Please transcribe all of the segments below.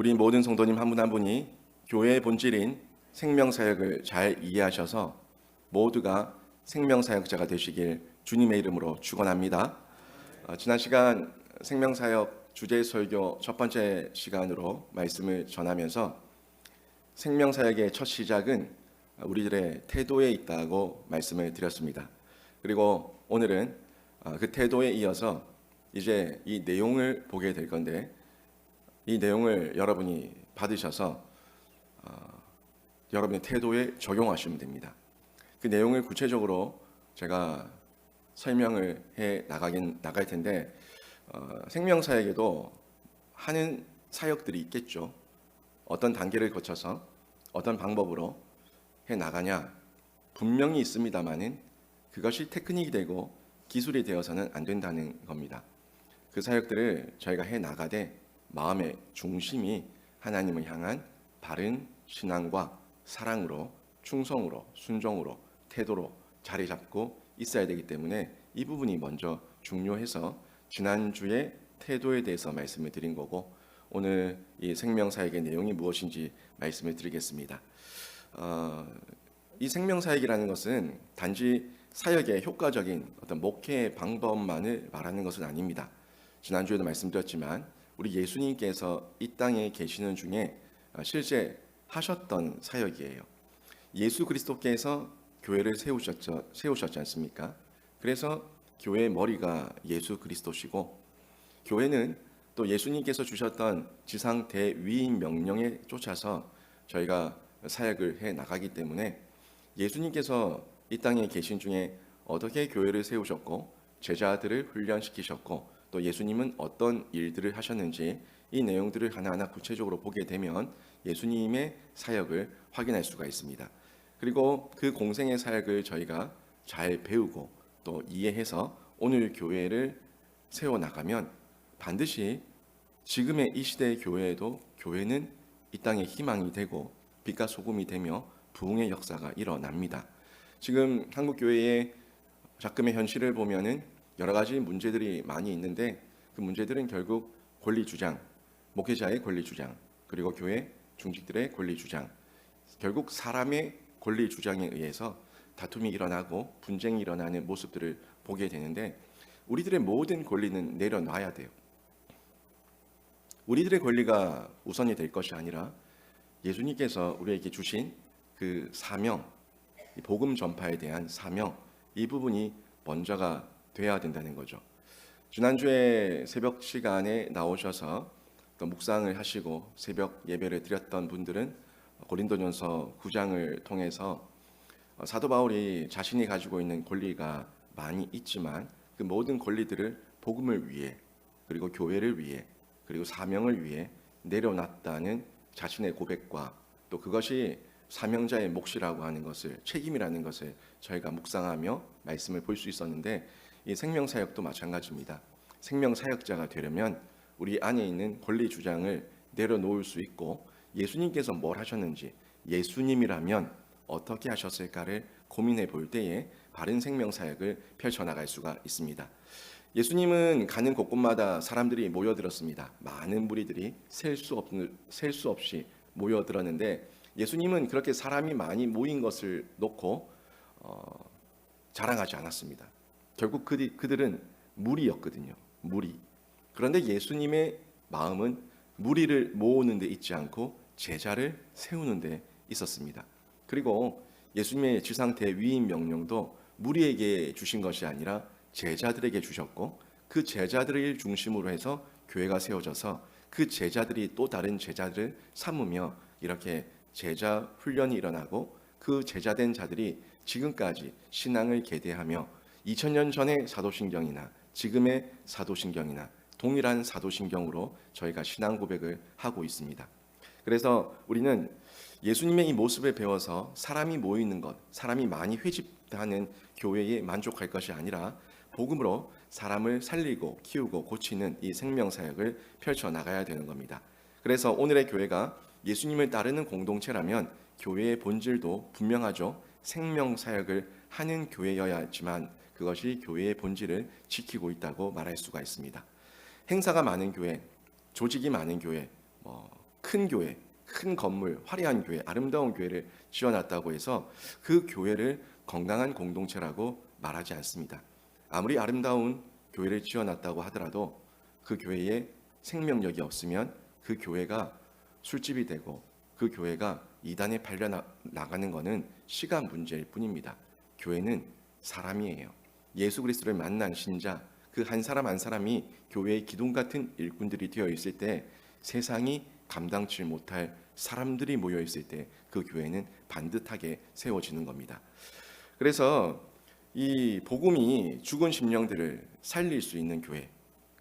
우리 모든 성도님 한 분 한 분이 교회의 본질인 생명사역을 잘 이해하셔서 모두가 생명사역자가 되시길 주님의 이름으로 축원합니다. 지난 시간 생명사역 주제 설교 첫 번째 시간으로 말씀을 전하면서 생명사역의 첫 시작은 우리들의 태도에 있다고 말씀을 드렸습니다. 그리고 오늘은 그 태도에 이어서 이제 이 내용을 보게 될 건데, 이 내용을 여러분이 받으셔서 여러분의 태도에 적용하시면 됩니다. 그 내용을 구체적으로 제가 설명을 해 나갈 텐데, 생명사역에도 하는 사역들이 있겠죠. 어떤 단계를 거쳐서 어떤 방법으로 해 나가냐 분명히 있습니다만은 그것이 테크닉이 되고 기술이 되어서는 안 된다는 겁니다. 그 사역들을 저희가 해 나가되 마음의 중심이 하나님을 향한 바른 신앙과 사랑으로, 충성으로, 순종으로, 태도로 자리 잡고 있어야 되기 때문에 이 부분이 먼저 중요해서 지난주에 태도에 대해서 말씀을 드린 거고, 오늘 이 생명사역의 내용이 무엇인지 말씀을 드리겠습니다. 이 생명사역이라는 것은 단지 사역의 효과적인 어떤 목회의 방법만을 말하는 것은 아닙니다. 지난주에도 말씀드렸지만 우리 예수님께서 이 땅에 계시는 중에 실제 하셨던 사역이에요. 예수 그리스도께서 교회를 세우셨지 않습니까? 그래서 교회의 머리가 예수 그리스도시고, 교회는 또 예수님께서 주셨던 지상 대위임 명령에 쫓아서 저희가 사역을 해 나가기 때문에 예수님께서 이 땅에 계신 중에 어떻게 교회를 세우셨고 제자들을 훈련시키셨고 또 예수님은 어떤 일들을 하셨는지 이 내용들을 하나하나 구체적으로 보게 되면 예수님의 사역을 확인할 수가 있습니다. 그리고 그 공생의 사역을 저희가 잘 배우고 또 이해해서 오늘 교회를 세워나가면 반드시 지금의 이 시대의 교회에도 교회는 이 땅의 희망이 되고 빛과 소금이 되며 부흥의 역사가 일어납니다. 지금 한국 교회의 작금의 현실을 보면은 여러 가지 문제들이 많이 있는데, 그 문제들은 결국 권리 주장, 목회자의 권리 주장, 그리고 교회 중직들의 권리 주장, 결국 사람의 권리 주장에 의해서 다툼이 일어나고 분쟁이 일어나는 모습들을 보게 되는데, 우리들의 모든 권리는 내려놔야 돼요. 우리들의 권리가 우선이 될 것이 아니라 예수님께서 우리에게 주신 그 사명, 복음 전파에 대한 사명, 이 부분이 먼저가 돼야 된다는 거죠. 지난주에 새벽 시간에 나오셔서 또 묵상을 하시고 새벽 예배를 드렸던 분들은 고린도전서 9장을 통해서 사도 바울이 자신이 가지고 있는 권리가 많이 있지만 그 모든 권리들을 복음을 위해, 그리고 교회를 위해, 그리고 사명을 위해 내려놨다는 자신의 고백과 또 그것이 사명자의 몫이라고 하는 것을, 책임이라는 것을 저희가 묵상하며 말씀을 볼 수 있었는데, 이 생명사역도 마찬가지입니다. 생명사역자가 되려면 우리 안에 있는 권리 주장을 내려놓을 수 있고, 예수님께서 뭘 하셨는지, 예수님이라면 어떻게 하셨을까를 고민해 볼 때에 바른 생명사역을 펼쳐나갈 수가 있습니다. 예수님은 가는 곳곳마다 사람들이 모여들었습니다. 많은 무리들이 셀 수 없이 모여들었는데, 예수님은 그렇게 사람이 많이 모인 것을 놓고 자랑하지 않았습니다. 결국 그들은 무리였거든요. 무리. 그런데 예수님의 마음은 무리를 모으는 데 있지 않고 제자를 세우는 데 있었습니다. 그리고 예수님의 지상 대위임 명령도 무리에게 주신 것이 아니라 제자들에게 주셨고, 그 제자들을 중심으로 해서 교회가 세워져서 그 제자들이 또 다른 제자들을 삼으며 이렇게 제자 훈련이 일어나고, 그 제자된 자들이 지금까지 신앙을 계대하며 2000년 전의 사도신경이나 지금의 사도신경이나 동일한 사도신경으로 저희가 신앙 고백을 하고 있습니다. 그래서 우리는 예수님의 이 모습을 배워서 사람이 모이는 것, 사람이 많이 회집하는 교회에 만족할 것이 아니라 복음으로 사람을 살리고 키우고 고치는 이 생명사역을 펼쳐나가야 되는 겁니다. 그래서 오늘의 교회가 예수님을 따르는 공동체라면 교회의 본질도 분명하죠. 생명사역을 하는 교회여야 하지만 그것이 교회의 본질을 지키고 있다고 말할 수가 있습니다. 행사가 많은 교회, 조직이 많은 교회, 큰 교회, 큰 건물, 화려한 교회, 아름다운 교회를 지어놨다고 해서 그 교회를 건강한 공동체라고 말하지 않습니다. 아무리 아름다운 교회를 지어놨다고 하더라도 그 교회에 생명력이 없으면 그 교회가 술집이 되고 그 교회가 이단에 팔려 나가는 것은 시간 문제일 뿐입니다. 교회는 사람이에요. 예수 그리스도를 만난 신자, 그 한 사람 한 사람이 교회의 기둥 같은 일꾼들이 되어 있을 때 세상이 감당치 못할 사람들이 모여 있을 때 그 교회는 반듯하게 세워지는 겁니다. 그래서 이 복음이 죽은 심령들을 살릴 수 있는 교회,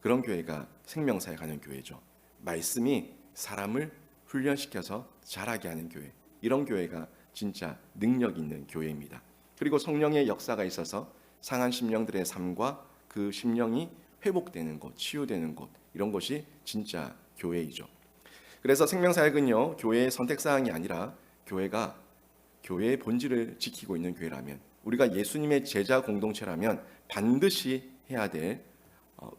그런 교회가 생명사에 가는 교회죠. 말씀이 사람을 훈련시켜서 자라게 하는 교회, 이런 교회가 진짜 능력 있는 교회입니다. 그리고 성령의 역사가 있어서 상한 심령들의 삶과 그 심령이 회복되는 곳, 치유되는 곳, 이런 것이 진짜 교회이죠. 그래서 생명사역은요, 교회의 선택사항이 아니라 교회가 교회의 본질을 지키고 있는 교회라면, 우리가 예수님의 제자 공동체라면 반드시 해야 될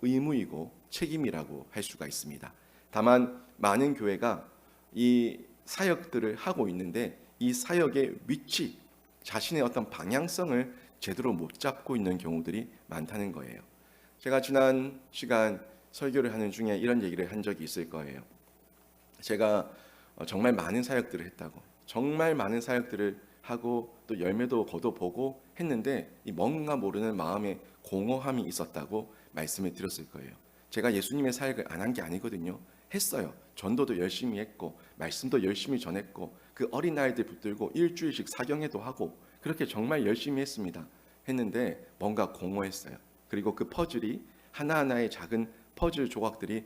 의무이고 책임이라고 할 수가 있습니다. 다만 많은 교회가 이 사역들을 하고 있는데 이 사역의 위치, 자신의 어떤 방향성을 제대로 못 잡고 있는 경우들이 많다는 거예요. 제가 지난 시간 설교를 하는 중에 이런 얘기를 한 적이 있을 거예요. 제가 정말 많은 사역들을 했다고, 정말 많은 사역들을 하고 또 열매도 거둬보고 했는데 이 뭔가 모르는 마음에 공허함이 있었다고 말씀을 드렸을 거예요. 제가 예수님의 사역을 안 한 게 아니거든요. 했어요. 전도도 열심히 했고 말씀도 열심히 전했고 그 어린아이들 붙들고 일주일씩 사경회도 하고 그렇게 정말 열심히 했습니다. 했는데 뭔가 공허했어요. 그리고 그 퍼즐이 하나하나의 작은 퍼즐 조각들이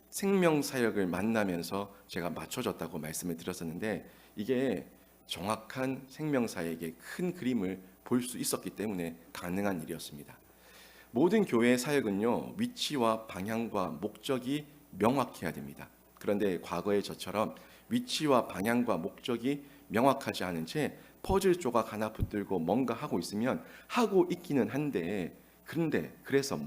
생명사역을 만나면서 제가 맞춰졌다고 말씀을 드렸었는데, 이게 정확한 생명사역의 큰 그림을 볼 수 있었기 때문에 가능한 일이었습니다. 모든 교회의 사역은요, 위치와 방향과 목적이 명확해야 됩니다. 그런데 과거의 저처럼 위치와 방향과 목적이 명확하지 않은 채 퍼즐 조각 하나 붙들고 뭔가 하고 있으면 하고 있기는 한데, 그래서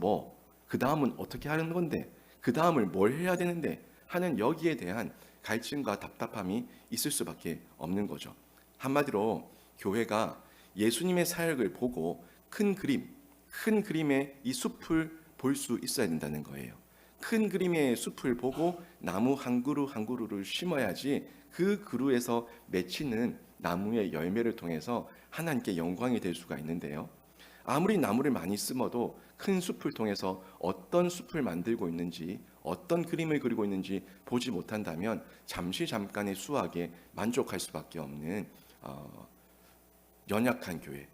그 다음은 어떻게 하는 건데, 그 다음을 뭘 해야 되는데 하는 여기에 대한 갈증과 답답함이 있을 수밖에 없는 거죠. 한마디로 교회가 예수님의 사역을 보고 큰 그림의 이 숲을 볼 수 있어야 된다는 거예요. 큰 그림의 숲을 보고 나무 한 그루 한 그루를 심어야지 그 그루에서 맺히는 나무의 열매를 통해서 하나님께 영광이 될 수가 있는데요. 아무리 나무를 많이 심어도 큰 숲을 통해서 어떤 숲을 만들고 있는지, 어떤 그림을 그리고 있는지 보지 못한다면 잠깐의 수확에 만족할 수밖에 없는 연약한 교회,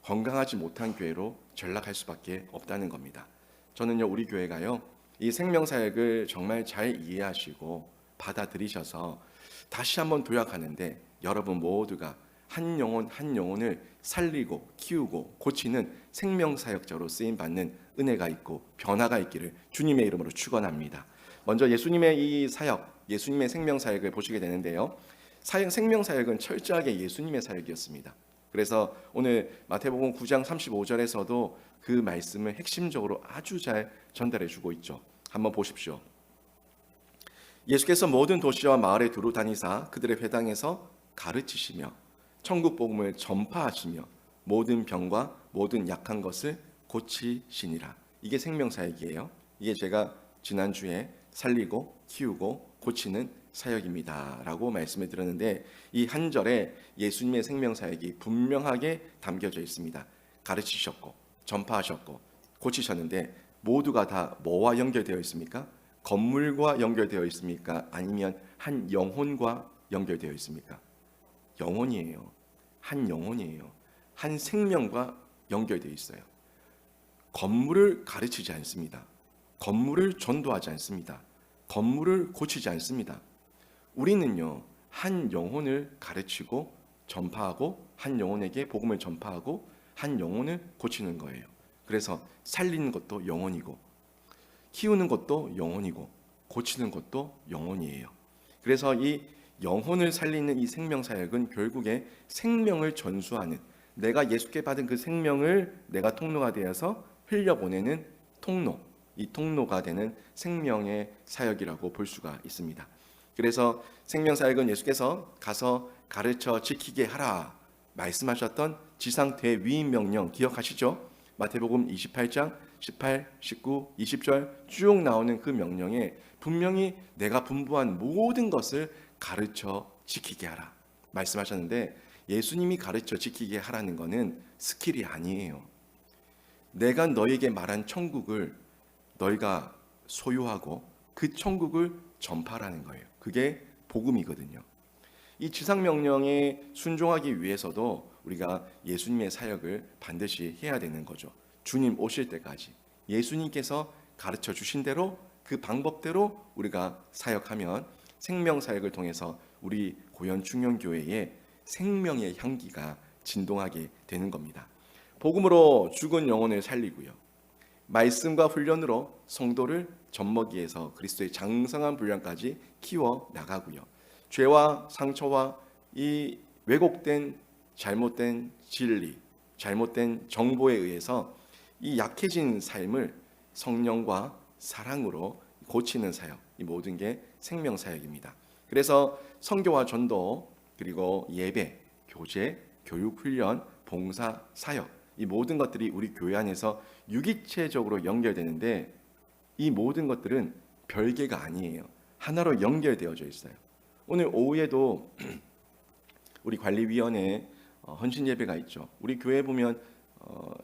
건강하지 못한 교회로 전락할 수밖에 없다는 겁니다. 저는요, 우리 교회가요, 이 생명사역을 정말 잘 이해하시고 받아들이셔서 다시 한번 도약하는데 여러분 모두가 한 영혼 한 영혼을 살리고 키우고 고치는 생명사역자로 쓰임받는 은혜가 있고 변화가 있기를 주님의 이름으로 축원합니다. 먼저 예수님의 이 사역, 예수님의 생명사역을 보시게 되는데요, 생명사역은 철저하게 예수님의 사역이었습니다. 그래서 오늘 마태복음 9장 35절에서도 그 말씀을 핵심적으로 아주 잘 전달해 주고 있죠. 한번 보십시오. 예수께서 모든 도시와 마을에 두루 다니사 그들의 회당에서 가르치시며 천국 복음을 전파하시며 모든 병과 모든 약한 것을 고치시니라. 이게 생명사역이에요. 이게 제가 지난주에 살리고 키우고 고치는 사역입니다 라고 말씀을 드렸는데, 이 한 절에 예수님의 생명사역이 분명하게 담겨져 있습니다. 가르치셨고 전파하셨고 고치셨는데 모두가 다 뭐와 연결되어 있습니까? 건물과 연결되어 있습니까? 아니면 한 영혼과 연결되어 있습니까? 영혼이에요. 한 영혼이에요. 한 생명과 연결되어 있어요. 건물을 가르치지 않습니다. 건물을 전도하지 않습니다. 건물을 고치지 않습니다. 우리는요, 한 영혼을 가르치고 전파하고 한 영혼에게 복음을 전파하고 한 영혼을 고치는 거예요. 그래서 살리는 것도 영혼이고 키우는 것도 영혼이고 고치는 것도 영혼이에요. 그래서 이 영혼을 살리는 이 생명사역은 결국에 생명을 전수하는, 내가 예수께 받은 그 생명을 내가 통로가 되어서 흘려보내는 통로, 이 통로가 되는 생명의 사역이라고 볼 수가 있습니다. 그래서 생명사역은 예수께서 가서 가르쳐 지키게 하라 말씀하셨던 지상 대위임 명령 기억하시죠? 마태복음 28장 18, 19, 20절 쭉 나오는 그 명령에 분명히 내가 분부한 모든 것을 가르쳐 지키게 하라 말씀하셨는데, 예수님이 가르쳐 지키게 하라는 것은 스킬이 아니에요. 내가 너에게 말한 천국을 너희가 소유하고 그 천국을 전파하라는 거예요. 그게 복음이거든요. 이 지상 명령에 순종하기 위해서도 우리가 예수님의 사역을 반드시 해야 되는 거죠. 주님 오실 때까지 예수님께서 가르쳐 주신 대로 그 방법대로 우리가 사역하면 생명 사역을 통해서 우리 고현 충영교회에 생명의 향기가 진동하게 되는 겁니다. 복음으로 죽은 영혼을 살리고요, 말씀과 훈련으로 성도를 젖먹이에서 그리스도의 장성한 분량까지 키워 나가고요, 죄와 상처와 이 왜곡된 잘못된 진리, 잘못된 정보에 의해서 이 약해진 삶을 성령과 사랑으로 고치는 사역, 이 모든 게 생명 사역입니다. 그래서 선교와 전도, 그리고 예배, 교제, 교육, 훈련, 봉사, 사역, 이 모든 것들이 우리 교회 안에서 유기체적으로 연결되는데, 이 모든 것들은 별개가 아니에요. 하나로 연결되어져 있어요. 오늘 오후에도 우리 관리위원회 헌신 예배가 있죠. 우리 교회 보면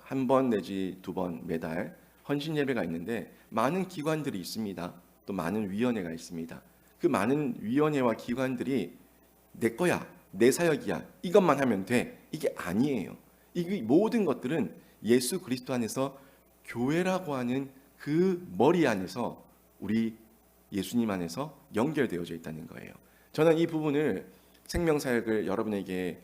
한 번 내지 두 번 매달 헌신 예배가 있는데, 많은 기관들이 있습니다. 또 많은 위원회가 있습니다. 그 많은 위원회와 기관들이 내 거야, 내 사역이야, 이것만 하면 돼, 이게 아니에요. 이 모든 것들은 예수 그리스도 안에서 교회라고 하는 그 머리 안에서 우리 예수님 안에서 연결되어져 있다는 거예요. 저는 이 부분을 생명사역을 여러분에게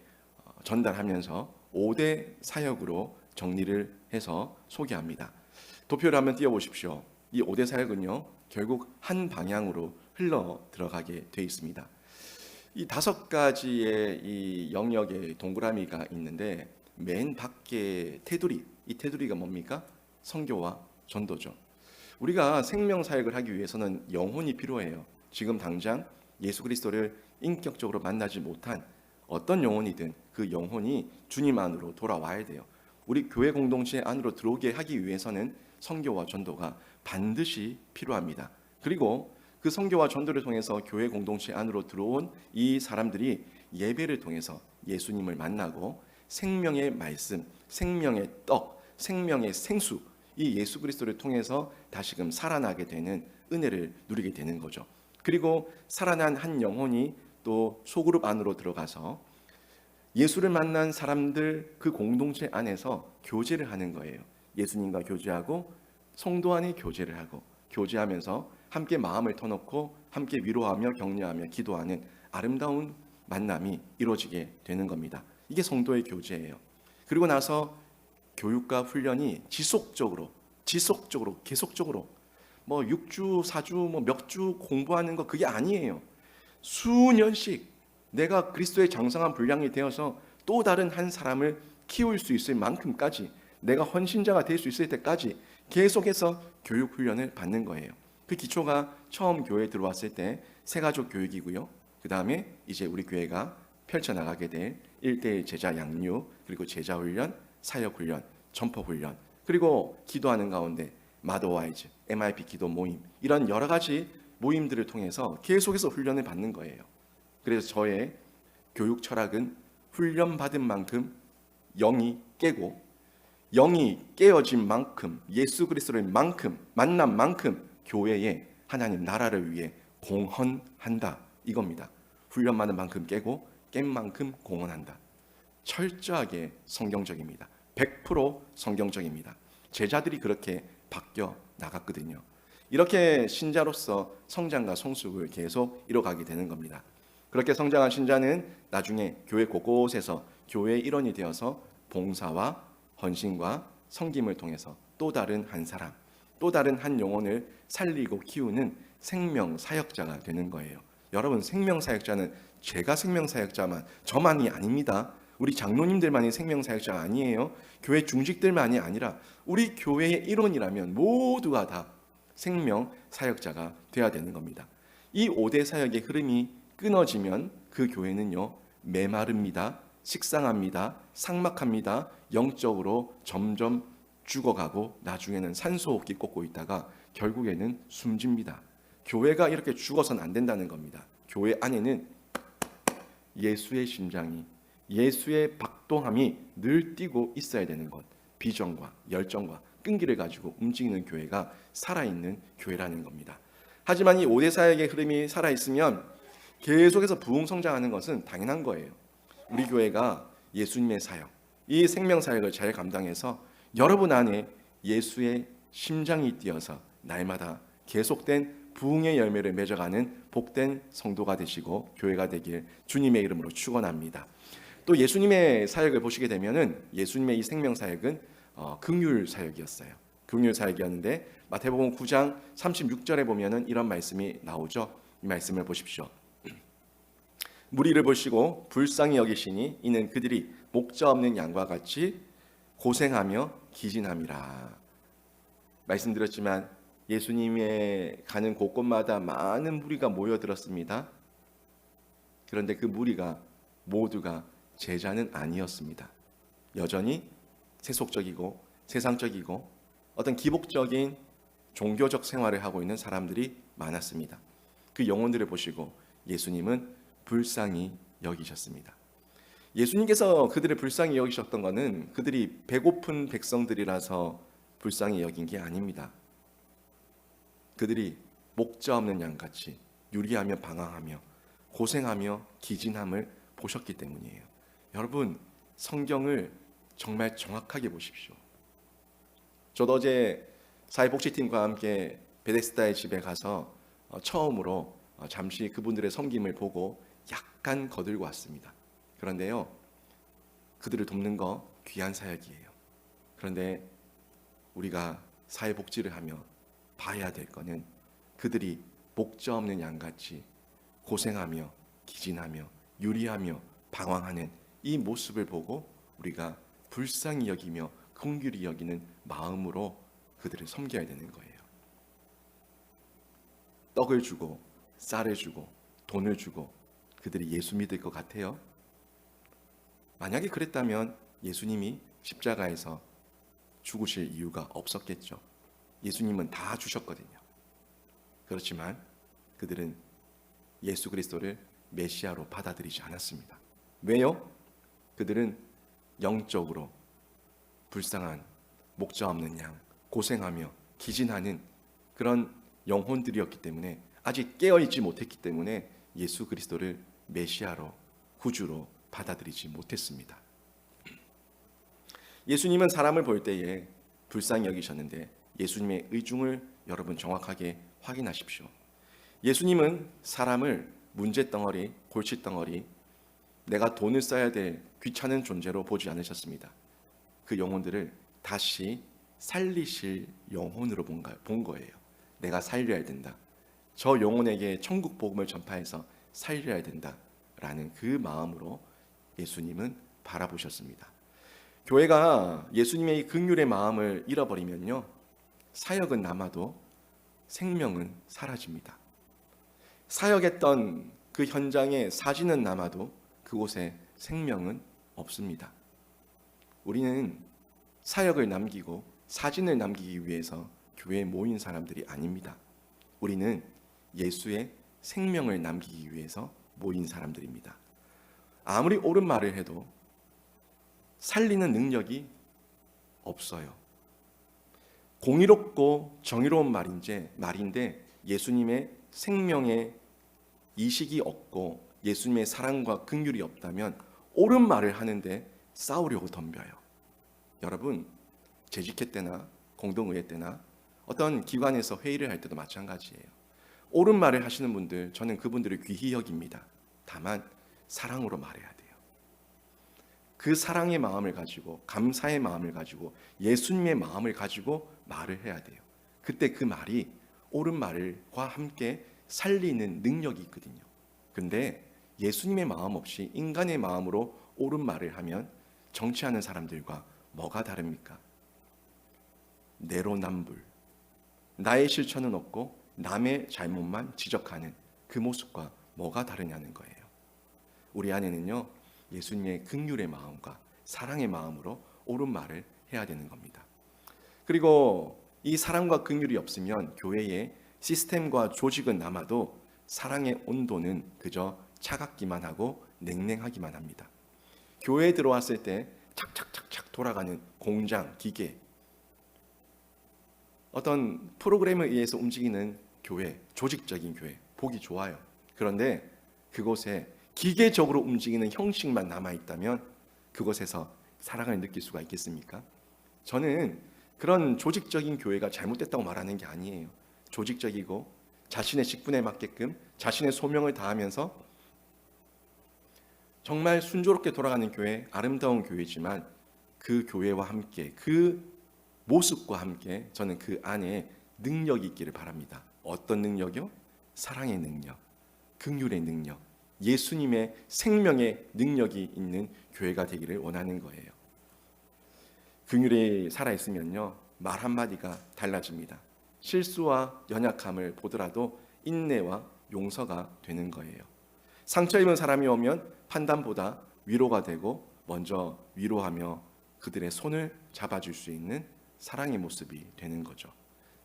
전달하면서 5대 사역으로 정리를 해서 소개합니다. 도표를 한번 띄워보십시오. 이 5대 사역은요, 결국 한 방향으로 흘러 들어가게 되어 있습니다. 이 5가지의 이 영역의 동그라미가 있는데, 맨 밖에 테두리, 이 테두리가 뭡니까? 선교와 전도죠. 우리가 생명 사역을 하기 위해서는 영혼이 필요해요. 지금 당장 예수 그리스도를 인격적으로 만나지 못한 어떤 영혼이든 그 영혼이 주님 안으로 돌아와야 돼요. 우리 교회 공동체 안으로 들어오게 하기 위해서는 선교와 전도가 반드시 필요합니다. 그리고 그 선교와 전도를 통해서 교회 공동체 안으로 들어온 이 사람들이 예배를 통해서 예수님을 만나고 생명의 말씀, 생명의 떡, 생명의 생수, 이 예수 그리스도를 통해서 다시금 살아나게 되는 은혜를 누리게 되는 거죠. 그리고 살아난 한 영혼이 또 소그룹 안으로 들어가서 예수를 만난 사람들 그 공동체 안에서 교제를 하는 거예요. 예수님과 교제하고 성도 안에 교제를 하고, 교제하면서 함께 마음을 터놓고 함께 위로하며 격려하며 기도하는 아름다운 만남이 이루어지게 되는 겁니다. 이게 성도의 교제예요. 그리고 나서 교육과 훈련이 지속적으로 계속적으로 6주, 4주, 몇 주 공부하는 거 그게 아니에요. 수년씩 내가 그리스도의 장성한 분량이 되어서 또 다른 한 사람을 키울 수 있을 만큼까지, 내가 헌신자가 될 수 있을 때까지 계속해서 교육 훈련을 받는 거예요. 그 기초가 처음 교회에 들어왔을 때 새가족 교육이고요. 그 다음에 이제 우리 교회가 펼쳐나가게 될 1:1 제자 양육, 그리고 제자 훈련, 사역 훈련, 전포 훈련, 그리고 기도하는 가운데 마더와이즈, MIP 기도 모임, 이런 여러 가지 모임들을 통해서 계속해서 훈련을 받는 거예요. 그래서 저의 교육 철학은 훈련받은 만큼 영이 깨고, 영이 깨어진 만큼, 예수 그리스도의 만큼, 만난 만큼 교회에 하나님 나라를 위해 공헌한다, 이겁니다. 훈련받은 만큼 깨고 깬 만큼 공헌한다. 철저하게 성경적입니다. 100% 성경적입니다. 제자들이 그렇게 바뀌어 나갔거든요. 이렇게 신자로서 성장과 성숙을 계속 이뤄가게 되는 겁니다. 그렇게 성장한 신자는 나중에 교회 곳곳에서 교회의 일원이 되어서 봉사와 헌신과 섬김을 통해서 또 다른 한 사람, 또 다른 한 영혼을 살리고 키우는 생명 사역자가 되는 거예요. 여러분, 생명 사역자는 제가 생명 사역자만 저만이 아닙니다. 우리 장로님들만이 생명 사역자가 아니에요. 교회 중직들만이 아니라 우리 교회의 일원이라면 모두가 다 생명 사역자가 되어야 되는 겁니다. 이 5대 사역의 흐름이 끊어지면 그 교회는요, 메마릅니다. 식상합니다. 삭막합니다. 영적으로 점점 죽어가고 나중에는 산소호흡기 꽂고 있다가 결국에는 숨집니다. 교회가 이렇게 죽어서는 안 된다는 겁니다. 교회 안에는 예수의 심장이, 예수의 박동함이 늘 뛰고 있어야 되는 것, 비전과 열정과 끈기를 가지고 움직이는 교회가 살아있는 교회라는 겁니다. 하지만 이 5대 사역의 흐름이 살아있으면 계속해서 부흥성장하는 것은 당연한 거예요. 우리 교회가 예수님의 사역, 이 생명사역을 잘 감당해서 여러분 안에 예수의 심장이 뛰어서 날마다 계속된 부흥의 열매를 맺어가는 복된 성도가 되시고 교회가 되길 주님의 이름으로 축원합니다. 또 예수님의 사역을 보시게 되면은 예수님의 이 생명사역은 긍휼 사역이었어요. 긍휼 사역이었는데 마태복음 9장 36절에 보면은 이런 말씀이 나오죠. 이 말씀을 보십시오. 무리를 보시고 불쌍히 여기시니 이는 그들이 목자 없는 양과 같이 고생하며 기진함이라. 말씀드렸지만 예수님의 가는 곳곳마다 많은 무리가 모여들었습니다. 그런데 그 무리가 모두가 제자는 아니었습니다. 여전히 세속적이고 세상적이고 어떤 기복적인 종교적 생활을 하고 있는 사람들이 많았습니다. 그 영혼들을 보시고 예수님은 불쌍히 여기셨습니다. 예수님께서 그들을 불쌍히 여기셨던 것은 그들이 배고픈 백성들이라서 불쌍히 여긴 게 아닙니다. 그들이 목자 없는 양같이 유리하며 방황하며 고생하며 기진함을 보셨기 때문이에요. 여러분, 성경을 정말 정확하게 보십시오. 저도 어제 사회복지팀과 함께 베데스다의 집에 가서 처음으로 잠시 그분들의 섬김을 보고 약간 거들고 왔습니다. 그런데요, 그들을 돕는 거 귀한 사역이에요. 그런데 우리가 사회복지를 하며 봐야 될 거는 그들이 목자 없는 양같이 고생하며 기진하며 유리하며 방황하는 이 모습을 보고 우리가 불쌍히 여기며 긍휼히 여기는 마음으로 그들을 섬겨야 되는 거예요. 떡을 주고 쌀을 주고 돈을 주고 그들이 예수 믿을 것 같아요? 만약에 그랬다면 예수님이 십자가에서 죽으실 이유가 없었겠죠. 예수님은 다 주셨거든요. 그렇지만 그들은 예수 그리스도를 메시아로 받아들이지 않았습니다. 왜요? 그들은 영적으로 불쌍한 목자 없는 양, 고생하며 기진하는 그런 영혼들이었기 때문에 아직 깨어있지 못했기 때문에 예수 그리스도를 메시아로 구주로 받아들이지 못했습니다. 예수님은 사람을 볼 때에 불쌍히 여기셨는데 예수님의 의중을 여러분 정확하게 확인하십시오. 예수님은 사람을 문제덩어리, 골칫덩어리, 내가 돈을 써야 될 귀찮은 존재로 보지 않으셨습니다. 그 영혼들을 다시 살리실 영혼으로 본 거예요. 내가 살려야 된다. 저 영혼에게 천국 복음을 전파해서 살려야 된다라는 그 마음으로 예수님은 바라보셨습니다. 교회가 예수님의 이 긍휼의 마음을 잃어버리면요, 사역은 남아도 생명은 사라집니다. 사역했던 그 현장에 사진은 남아도 그곳에 생명은 없습니다. 우리는 사역을 남기고 사진을 남기기 위해서 교회에 모인 사람들이 아닙니다. 우리는 예수의 생명을 남기기 위해서 모인 사람들입니다. 아무리 옳은 말을 해도 살리는 능력이 없어요. 공의롭고 정의로운 말인데 예수님의 생명의 이식이 없고 예수님의 사랑과 긍휼이 없다면 옳은 말을 하는데 싸우려고 덤벼요. 여러분, 재직회 때나 공동의회 때나 어떤 기관에서 회의를 할 때도 마찬가지예요. 옳은 말을 하시는 분들, 저는 그분들을 귀히 여깁니다. 다만 사랑으로 말해야 돼요. 그 사랑의 마음을 가지고, 감사의 마음을 가지고, 예수님의 마음을 가지고 말을 해야 돼요. 그때 그 말이 옳은 말과 함께 살리는 능력이 있거든요. 근데 예수님의 마음 없이 인간의 마음으로 옳은 말을 하면 정치하는 사람들과 뭐가 다릅니까? 내로남불, 나의 실천은 없고 남의 잘못만 지적하는 그 모습과 뭐가 다르냐는 거예요. 우리 안에는요, 예수님의 긍휼의 마음과 사랑의 마음으로 옳은 말을 해야 되는 겁니다. 그리고 이 사랑과 긍휼이 없으면 교회의 시스템과 조직은 남아도 사랑의 온도는 그저 차갑기만 하고 냉랭하기만 합니다. 교회에 들어왔을 때 착착착착 돌아가는 공장, 기계, 어떤 프로그램에 의해서 움직이는 교회, 조직적인 교회, 보기 좋아요. 그런데 그곳에 기계적으로 움직이는 형식만 남아있다면 그곳에서 사랑을 느낄 수가 있겠습니까? 저는 그런 조직적인 교회가 잘못됐다고 말하는 게 아니에요. 조직적이고 자신의 직분에 맞게끔 자신의 소명을 다하면서 정말 순조롭게 돌아가는 교회, 아름다운 교회지만 그 교회와 함께, 그 모습과 함께 저는 그 안에 능력이 있기를 바랍니다. 어떤 능력이요? 사랑의 능력, 긍휼의 능력, 예수님의 생명의 능력이 있는 교회가 되기를 원하는 거예요. 긍휼이 살아있으면요, 말 한마디가 달라집니다. 실수와 연약함을 보더라도 인내와 용서가 되는 거예요. 상처 입은 사람이 오면 판단보다 위로가 되고 먼저 위로하며 그들의 손을 잡아줄 수 있는 사랑의 모습이 되는 거죠.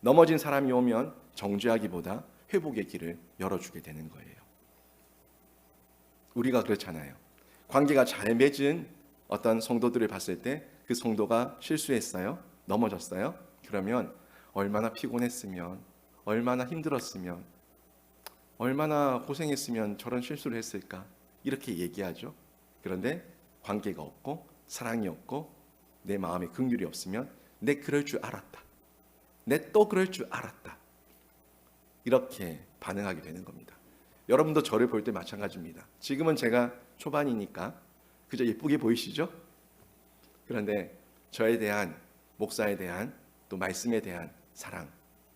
넘어진 사람이 오면 정죄하기보다 회복의 길을 열어주게 되는 거예요. 우리가 그렇잖아요. 관계가 잘 맺은 어떤 성도들을 봤을 때 그 성도가 실수했어요, 넘어졌어요. 그러면 얼마나 피곤했으면, 얼마나 힘들었으면, 얼마나 고생했으면 저런 실수를 했을까, 이렇게 얘기하죠. 그런데 관계가 없고 사랑이 없고 내 마음에 긍휼이 없으면 내 그럴 줄 알았다, 내 또 그럴 줄 알았다, 이렇게 반응하게 되는 겁니다. 여러분도 저를 볼 때 마찬가지입니다. 지금은 제가 초반이니까 그저 예쁘게 보이시죠? 그런데 저에 대한, 목사에 대한, 또 말씀에 대한 사랑,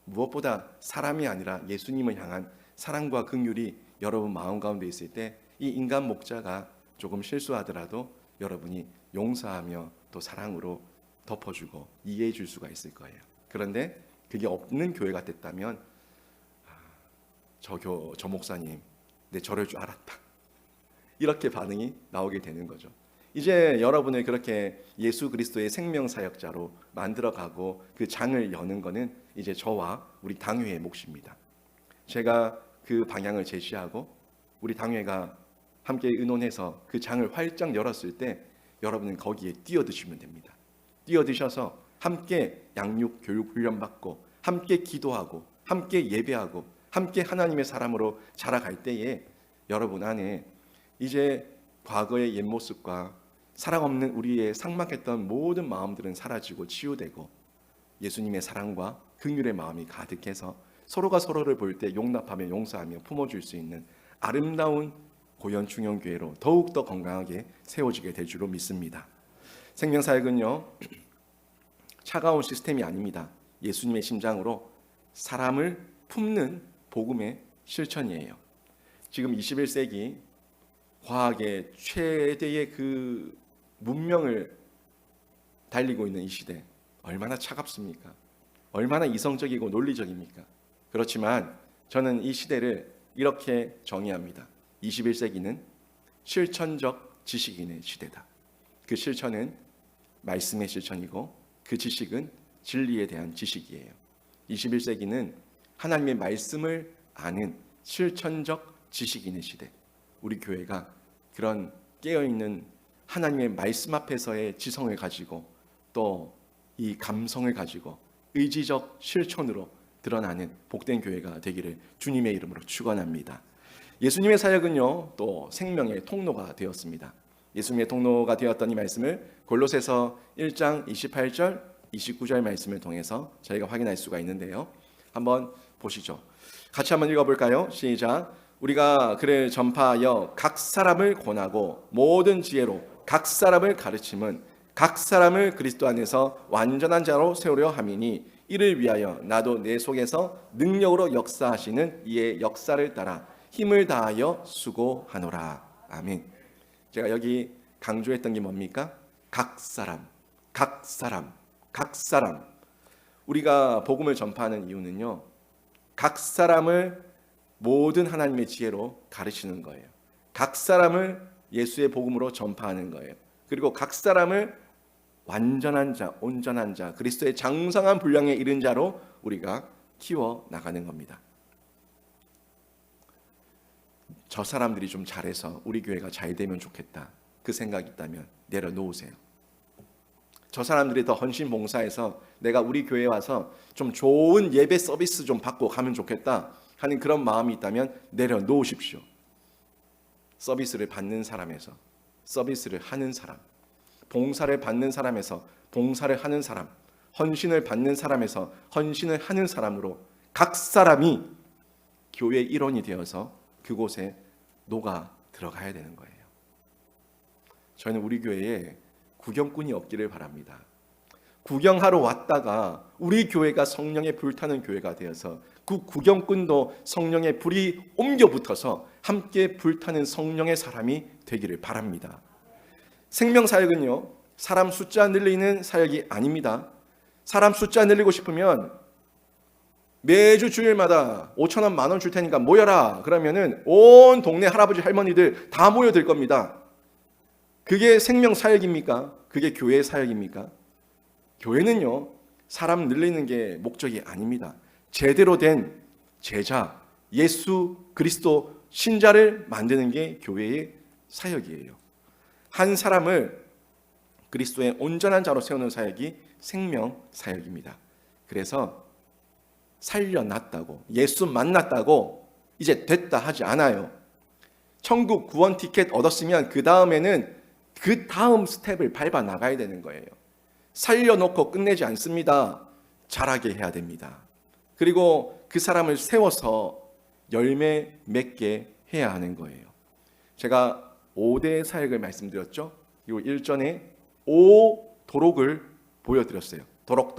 무엇보다 사람이 아니라 예수님을 향한 사랑과 긍휼이 여러분 마음 가운데 있을 때 이 인간 목자가 조금 실수하더라도 여러분이 용서하며 또 사랑으로 덮어주고 이해해 줄 수가 있을 거예요. 그런데 그게 없는 교회가 됐다면 저 목사님, 내 저럴 줄 알았다, 이렇게 반응이 나오게 되는 거죠. 이제 여러분을 그렇게 예수 그리스도의 생명사역자로 만들어가고 그 장을 여는 것은 이제 저와 우리 당회의 몫입니다. 제가 그 방향을 제시하고 우리 당회가 함께 의논해서 그 장을 활짝 열었을 때 여러분은 거기에 뛰어드시면 됩니다. 뛰어드셔서 함께 양육 교육 훈련받고 함께 기도하고 함께 예배하고 함께 하나님의 사람으로 자라갈 때에 여러분 안에 이제 과거의 옛 모습과 사랑 없는 우리의 삭막했던 모든 마음들은 사라지고 치유되고 예수님의 사랑과 긍휼의 마음이 가득해서 서로가 서로를 볼 때 용납하며 용서하며 품어줄 수 있는 아름다운 고연충영교회로 더욱더 건강하게 세워지게 될 줄로 믿습니다. 생명사역은요, 차가운 시스템이 아닙니다. 예수님의 심장으로 사람을 품는 복음의 실천이에요. 지금 21세기 과학의 최대의 그 문명을 달리고 있는 이 시대, 얼마나 차갑습니까? 얼마나 이성적이고 논리적입니까? 그렇지만 저는 이 시대를 이렇게 정의합니다. 21세기는 실천적 지식인의 시대다. 그 실천은 말씀의 실천이고 그 지식은 진리에 대한 지식이에요. 21세기는 하나님의 말씀을 아는 실천적 지식인의 시대. 우리 교회가 그런 깨어있는 하나님의 말씀 앞에서의 지성을 가지고 또 이 감성을 가지고 의지적 실천으로 드러나는 복된 교회가 되기를 주님의 이름으로 축원합니다. 예수님의 사역은요, 또 생명의 통로가 되었습니다. 예수님의 통로가 되었던 이 말씀을 골로새서 1장 28절 29절 말씀을 통해서 저희가 확인할 수가 있는데요. 한번 보시죠. 같이 한번 읽어볼까요? 시작. 우리가 그를 전파하여 각 사람을 권하고 모든 지혜로 각 사람을 가르침은 각 사람을 그리스도 안에서 완전한 자로 세우려 함이니 이를 위하여 나도 내 속에서 능력으로 역사하시는 이의 역사를 따라 힘을 다하여 수고하노라. 아멘. 제가 여기 강조했던 게 뭡니까? 각 사람, 각 사람, 각 사람. 우리가 복음을 전파하는 이유는요, 각 사람을 모든 하나님의 지혜로 가르치는 거예요. 각 사람을 예수의 복음으로 전파하는 거예요. 그리고 각 사람을 완전한 자, 온전한 자, 그리스도의 장성한 분량에 이른 자로 우리가 키워 나가는 겁니다. 저 사람들이 좀 잘해서 우리 교회가 잘 되면 좋겠다, 그 생각이 있다면 내려놓으세요. 저 사람들이 더 헌신 봉사해서 내가 우리 교회에 와서 좀 좋은 예배 서비스 좀 받고 가면 좋겠다 하는 그런 마음이 있다면 내려놓으십시오. 서비스를 받는 사람에서 서비스를 하는 사람, 봉사를 받는 사람에서 봉사를 하는 사람, 헌신을 받는 사람에서 헌신을 하는 사람으로 각 사람이 교회의 일원이 되어서 그곳에 녹아 들어가야 되는 거예요. 저희는 우리 교회에 구경꾼이 없기를 바랍니다. 구경하러 왔다가 우리 교회가 성령에 불타는 교회가 되어서 그 구경꾼도 성령의 불이 옮겨 붙어서 함께 불타는 성령의 사람이 되기를 바랍니다. 생명사역은요, 사람 숫자 늘리는 사역이 아닙니다. 사람 숫자 늘리고 싶으면 매주 주일마다 5,000원, 10,000원 줄 테니까 모여라 그러면은 온 동네 할아버지 할머니들 다 모여들 겁니다. 그게 생명사역입니까? 그게 교회의 사역입니까? 교회는요, 사람 늘리는 게 목적이 아닙니다. 제대로 된 제자, 예수 그리스도 신자를 만드는 게 교회의 사역이에요. 한 사람을 그리스도의 온전한 자로 세우는 사역이 생명사역입니다. 그래서 살려놨다고, 예수 만났다고 이제 됐다 하지 않아요. 천국 구원 티켓 얻었으면 그 다음에는 그 다음 스텝을 밟아 나가야 되는 거예요. 살려놓고 끝내지 않습니다. 자라게 해야 됩니다. 그리고 그 사람을 세워서 열매 맺게 해야 하는 거예요. 제가 5대 사역을 말씀드렸죠. 그리고 일전에 5도록을 보여드렸어요. 도록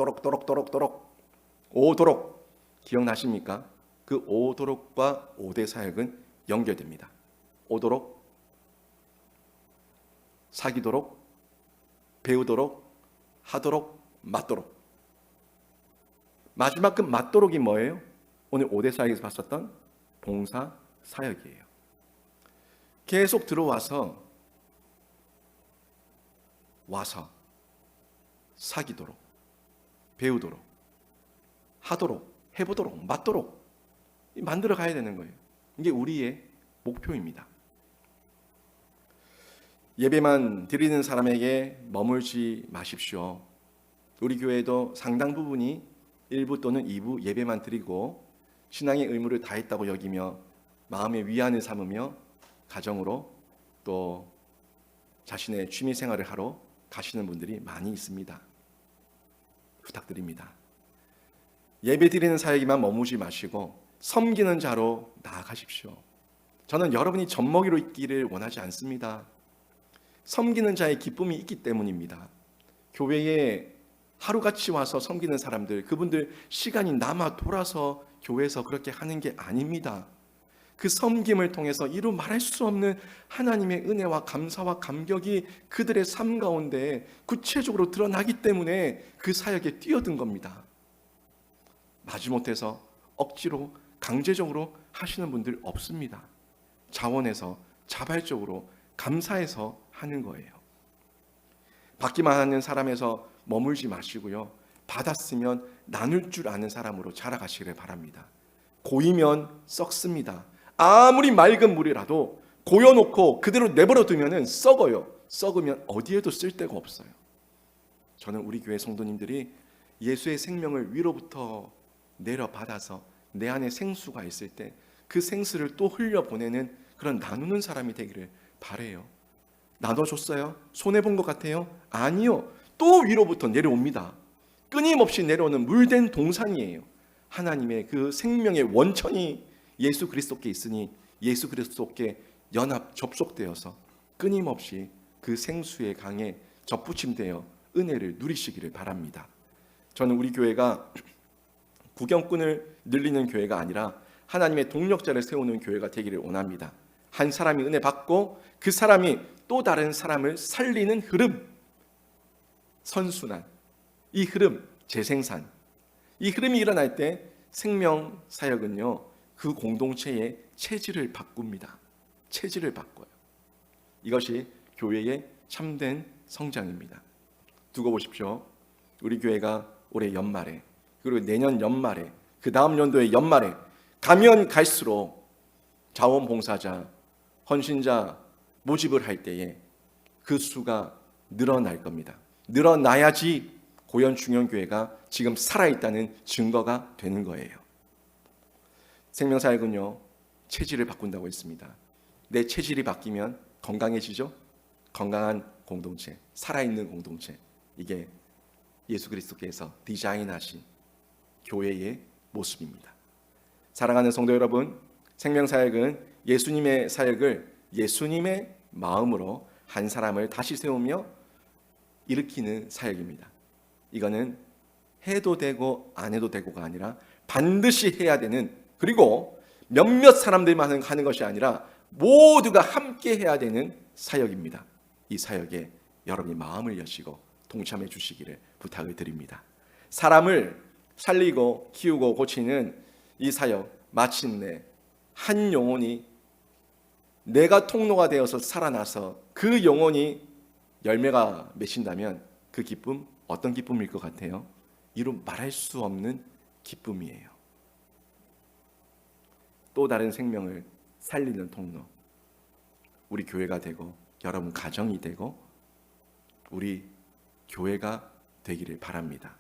5도록 기억나십니까? 그 5도록과 5대 사역은 연결됩니다. 5도록, 사기도록, 배우도록, 하도록, 맞도록. 마지막 그 맞도록이 뭐예요? 오늘 5대 사역에서 봤었던 봉사 사역이에요. 계속 들어와서 사기도록, 배우도록, 하도록, 해보도록, 맞도록 만들어 가야 되는 거예요. 이게 우리의 목표입니다. 예배만 드리는 사람에게 머물지 마십시오. 우리 교회도 상당 부분이 1부 또는 2부 예배만 드리고 신앙의 의무를 다했다고 여기며 마음의 위안을 삼으며 가정으로 또 자신의 취미 생활을 하러 가시는 분들이 많이 있습니다. 부탁드립니다. 예배 드리는 사역에만 머무지 마시고 섬기는 자로 나아가십시오. 저는 여러분이 젖먹이로 있기를 원하지 않습니다. 섬기는 자의 기쁨이 있기 때문입니다. 교회에 하루같이 와서 섬기는 사람들, 그분들 시간이 남아 돌아서 교회에서 그렇게 하는 게 아닙니다. 그 섬김을 통해서 이루 말할 수 없는 하나님의 은혜와 감사와 감격이 그들의 삶 가운데 구체적으로 드러나기 때문에 그 사역에 뛰어든 겁니다. 마지못해서 억지로 강제적으로 하시는 분들 없습니다. 자원해서 자발적으로 감사해서 하는 거예요. 받기만 하는 사람에서 머물지 마시고요. 받았으면 나눌 줄 아는 사람으로 자라가시기를 바랍니다. 고이면 썩습니다. 아무리 맑은 물이라도 고여놓고 그대로 내버려 두면 썩어요. 썩으면 어디에도 쓸데가 없어요. 저는 우리 교회 성도님들이 예수의 생명을 위로부터 내려받아서 내 안에 생수가 있을 때 그 생수를 또 흘려보내는 그런 나누는 사람이 되기를 바라요. 나눠줬어요? 손해본 것 같아요? 아니요. 또 위로부터 내려옵니다. 끊임없이 내려오는 물된 동산이에요. 하나님의 그 생명의 원천이 예수 그리스도께 있으니 예수 그리스도께 연합 접속되어서 끊임없이 그 생수의 강에 접붙임되어 은혜를 누리시기를 바랍니다. 저는 우리 교회가 구경꾼을 늘리는 교회가 아니라 하나님의 동력자를 세우는 교회가 되기를 원합니다. 한 사람이 은혜 받고 그 사람이 또 다른 사람을 살리는 흐름, 선순환, 이 흐름, 재생산, 이 흐름이 일어날 때 생명사역은요 그 공동체의 체질을 바꿉니다. 체질을 바꿔요. 이것이 교회의 참된 성장입니다. 두고 보십시오. 우리 교회가 올해 연말에, 그리고 내년 연말에, 그 다음 연도의 연말에 가면 갈수록 자원봉사자, 헌신자 모집을 할 때에 그 수가 늘어날 겁니다. 늘어나야지 고연중년교회가 지금 살아있다는 증거가 되는 거예요. 생명사역은요, 체질을 바꾼다고 했습니다. 내 체질이 바뀌면 건강해지죠? 건강한 공동체, 살아있는 공동체, 이게 예수 그리스도께서 디자인하신 교회의 모습입니다. 사랑하는 성도 여러분, 생명사역은 예수님의 사역을 예수님의 마음으로 한 사람을 다시 세우며 일으키는 사역입니다. 이거는 해도 되고 안 해도 되고가 아니라 반드시 해야 되는, 그리고 몇몇 사람들만 하는 것이 아니라 모두가 함께 해야 되는 사역입니다. 이 사역에 여러분이 마음을 여시고 동참해 주시기를 부탁을 드립니다. 사람을 살리고 키우고 고치는 이 사역, 마침내 한 영혼이 내가 통로가 되어서 살아나서 그 영혼이 열매가 맺힌다면 그 기쁨, 어떤 기쁨일 것 같아요? 이루 말할 수 없는 기쁨이에요. 또 다른 생명을 살리는 통로, 우리 교회가 되고 여러분 가정이 되고 우리 교회가 되기를 바랍니다.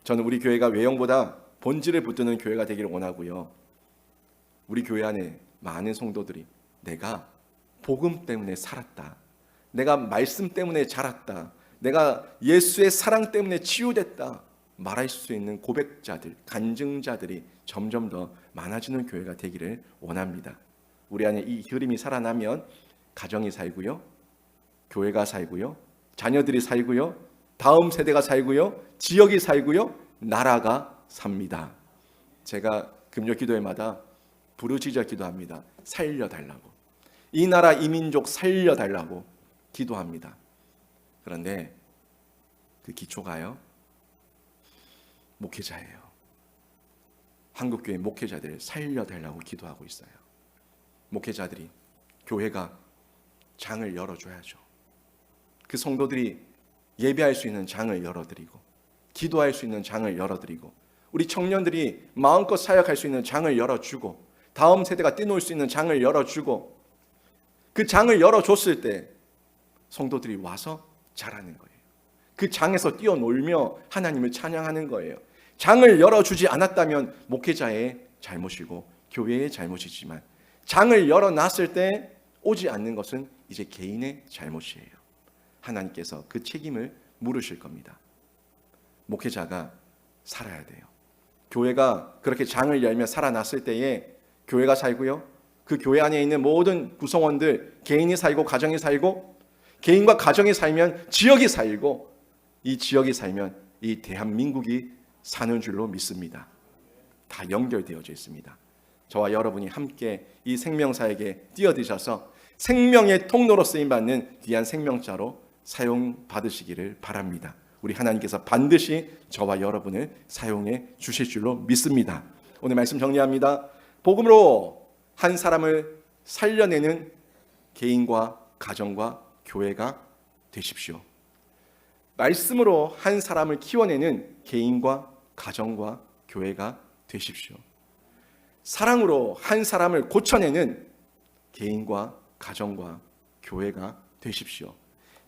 저는 우리 교회가 외형보다 본질을 붙드는 교회가 되기를 원하고요. 우리 교회 안에 많은 성도들이 내가 복음 때문에 살았다, 내가 말씀 때문에 자랐다, 내가 예수의 사랑 때문에 치유됐다 말할 수 있는 고백자들, 간증자들이 점점 더 많아지는 교회가 되기를 원합니다. 우리 안에 이 흐름이 살아나면 가정이 살고요, 교회가 살고요, 자녀들이 살고요, 다음 세대가 살고요, 지역이 살고요, 나라가 삽니다. 제가 금요 기도회마다 부르짖어 기도합니다. 살려달라고, 이 나라 이 민족 살려달라고 기도합니다. 그런데 그 기초가요, 목회자예요. 한국교회 목회자들 살려달라고 기도하고 있어요. 목회자들이, 교회가 장을 열어줘야죠. 그 성도들이 예배할 수 있는 장을 열어드리고, 기도할 수 있는 장을 열어드리고, 우리 청년들이 마음껏 사역할 수 있는 장을 열어주고, 다음 세대가 뛰놀 수 있는 장을 열어주고, 그 장을 열어줬을 때 성도들이 와서 자라는 거예요. 그 장에서 뛰어놀며 하나님을 찬양하는 거예요. 장을 열어주지 않았다면 목회자의 잘못이고 교회의 잘못이지만, 장을 열어놨을 때 오지 않는 것은 이제 개인의 잘못이에요. 하나님께서 그 책임을 물으실 겁니다. 목회자가 살아야 돼요. 교회가 그렇게 장을 열며 살아났을 때에 교회가 살고요, 그 교회 안에 있는 모든 구성원들, 개인이 살고 가정이 살고, 개인과 가정이 살면 지역이 살고, 이 지역이 살면 이 대한민국이 사는 줄로 믿습니다. 다 연결되어져 있습니다. 저와 여러분이 함께 이 생명사역에 뛰어드셔서 생명의 통로로 쓰임받는 귀한 생명자로 사용받으시기를 바랍니다. 우리 하나님께서 반드시 저와 여러분을 사용해 주실 줄로 믿습니다. 오늘 말씀 정리합니다. 복음으로 한 사람을 살려내는 개인과 가정과 교회가 되십시오. 말씀으로 한 사람을 키워내는 개인과 가정과 교회가 되십시오. 사랑으로 한 사람을 고쳐내는 개인과 가정과 교회가 되십시오.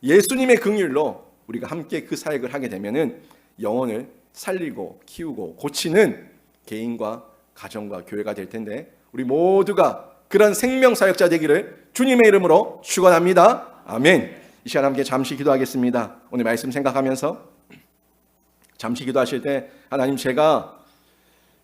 예수님의 긍휼로 우리가 함께 그 사역을 하게 되면은 영혼을 살리고 키우고 고치는 개인과 가정과 교회가 될 텐데, 우리 모두가 그런 생명 사역자 되기를 주님의 이름으로 축원합니다. 아멘. 이 시간 함께 잠시 기도하겠습니다. 오늘 말씀 생각하면서 잠시 기도하실 때, 하나님, 제가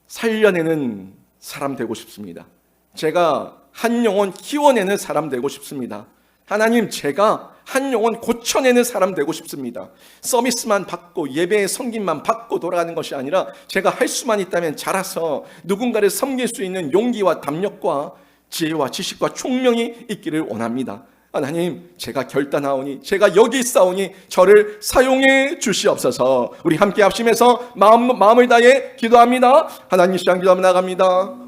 살려내는 사람 되고 싶습니다. 제가 한 영혼 키워내는 사람 되고 싶습니다. 하나님, 제가 한 영혼 고쳐내는 사람 되고 싶습니다. 서비스만 받고 예배의 섬김만 받고 돌아가는 것이 아니라 제가 할 수만 있다면 자라서 누군가를 섬길 수 있는 용기와 담력과 지혜와 지식과 총명이 있기를 원합니다. 하나님, 제가 결단하오니, 제가 여기 있사오니 저를 사용해 주시옵소서. 우리 함께 합심해서 마음을 다해 기도합니다. 하나님, 시간 기도하며 나갑니다.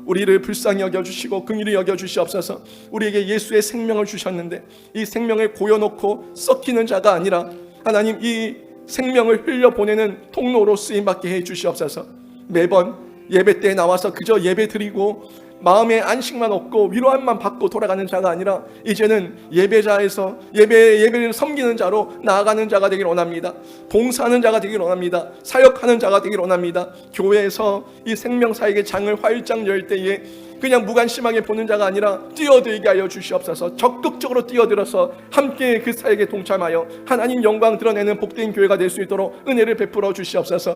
우리를 불쌍히 여겨주시고 긍휼히 여겨주시옵소서. 우리에게 예수의 생명을 주셨는데 이 생명을 고여놓고 썩히는 자가 아니라 하나님 이 생명을 흘려보내는 통로로 쓰임받게 해주시옵소서. 매번 예배 때 나와서 그저 예배 드리고 마음의 안식만 얻고 위로함만 받고 돌아가는 자가 아니라 이제는 예배자에서 예배를 섬기는 자로 나아가는 자가 되길 원합니다. 봉사하는 자가 되길 원합니다. 사역하는 자가 되길 원합니다. 교회에서 이 생명사역의 장을 활짝 열 때에 그냥 무관심하게 보는 자가 아니라 뛰어들게 하여 주시옵소서. 적극적으로 뛰어들어서 함께 그 사역에 동참하여 하나님 영광 드러내는 복된 교회가 될 수 있도록 은혜를 베풀어 주시옵소서.